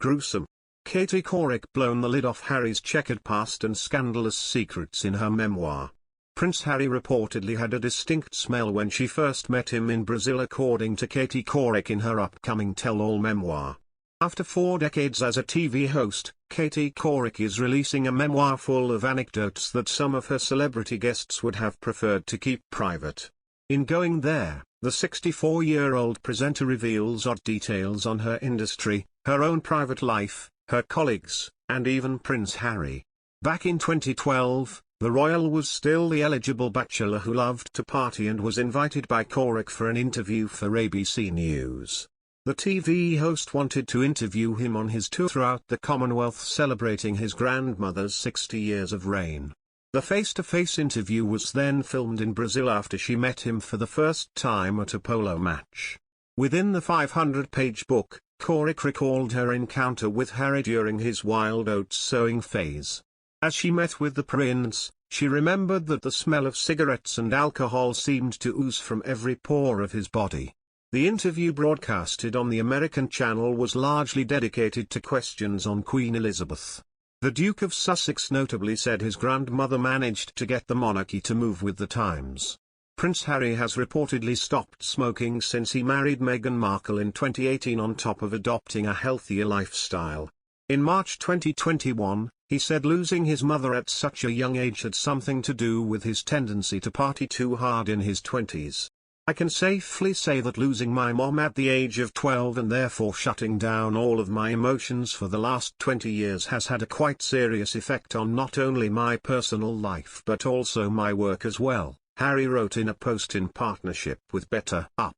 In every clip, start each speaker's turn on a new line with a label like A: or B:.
A: Gruesome. Katie Couric blown the lid off Harry's checkered past and scandalous secrets in her memoir. Prince Harry reportedly had a distinct smell when she first met him in Brazil, according to Katie Couric in her upcoming tell-all memoir. After 4 decades as a TV host, Katie Couric is releasing a memoir full of anecdotes that some of her celebrity guests would have preferred to keep private. In going there, the 64-year-old presenter reveals odd details on her industry, her own private life, her colleagues, and even Prince Harry. Back in 2012, the royal was still the eligible bachelor who loved to party and was invited by Couric for an interview for ABC News. The TV host wanted to interview him on his tour throughout the Commonwealth celebrating his grandmother's 60 years of reign. The face-to-face interview was then filmed in Brazil after she met him for the first time at a polo match. Within the 500-page book, Couric recalled her encounter with Harry during his wild oats sowing phase. As she met with the prince, she remembered that the smell of cigarettes and alcohol seemed to ooze from every pore of his body. The interview broadcasted on the American channel was largely dedicated to questions on Queen Elizabeth. The Duke of Sussex notably said his grandmother managed to get the monarchy to move with the times. Prince Harry has reportedly stopped smoking since he married Meghan Markle in 2018 on top of adopting a healthier lifestyle. In March 2021, he said losing his mother at such a young age had something to do with his tendency to party too hard in his 20s. I can safely say that losing my mom at the age of 12 and therefore shutting down all of my emotions for the last 20 years has had a quite serious effect on not only my personal life but also my work as well, Harry wrote in a post in partnership with Better Up.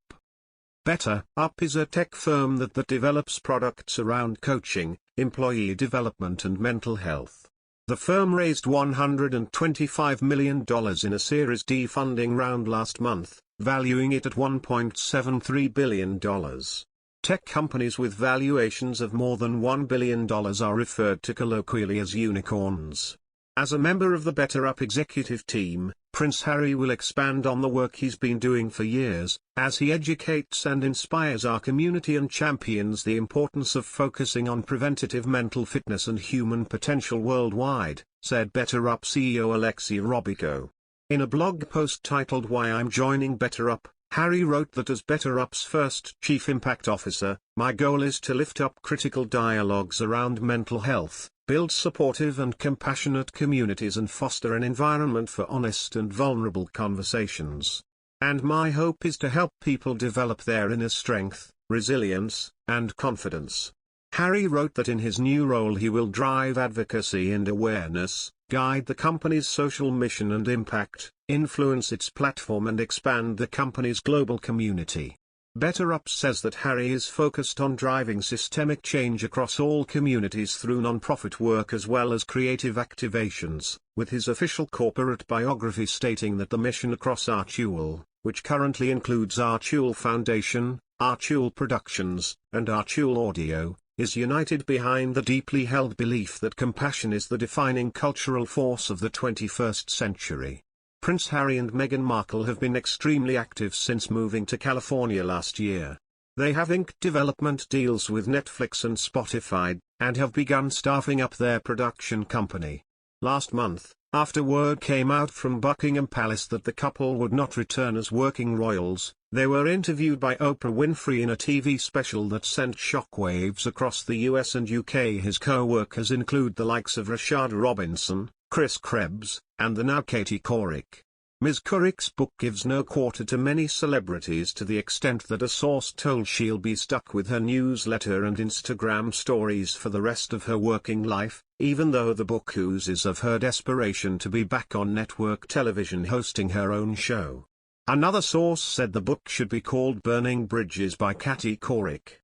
A: Better Up is a tech firm that develops products around coaching, employee development and mental health. The firm raised $125 million in a Series D funding round last month, valuing it at $1.73 billion. Tech companies with valuations of more than $1 billion are referred to colloquially as unicorns. As a member of the Better Up executive team, Prince Harry will expand on the work he's been doing for years, as he educates and inspires our community and champions the importance of focusing on preventative mental fitness and human potential worldwide, said Better Up CEO Alexei Robico. In a blog post titled Why I'm Joining Better Up, Harry wrote that as Better Up's first Chief Impact Officer, my goal is to lift up critical dialogues around mental health, build supportive and compassionate communities and foster an environment for honest and vulnerable conversations. And my hope is to help people develop their inner strength, resilience, and confidence. Harry wrote that in his new role he will drive advocacy and awareness, guide the company's social mission and impact, influence its platform and expand the company's global community. Better Up says that Harry is focused on driving systemic change across all communities through non-profit work as well as creative activations, with his official corporate biography stating that the mission across Archewell, which currently includes Archewell Foundation, Archewell Productions, and Archewell Audio, is united behind the deeply held belief that compassion is the defining cultural force of the 21st century. Prince Harry and Meghan Markle have been extremely active since moving to California last year. They have inked development deals with Netflix and Spotify, and have begun staffing up their production company. Last month, after word came out from Buckingham Palace that the couple would not return as working royals, they were interviewed by Oprah Winfrey in a TV special that sent shockwaves across the US and UK. His co-workers include the likes of Rashad Robinson, Chris Krebs, and the now Katie Couric. Ms. Couric's book gives no quarter to many celebrities to the extent that a source told she'll be stuck with her newsletter and Instagram stories for the rest of her working life, even though the book oozes of her desperation to be back on network television hosting her own show. Another source said the book should be called Burning Bridges by Katie Couric.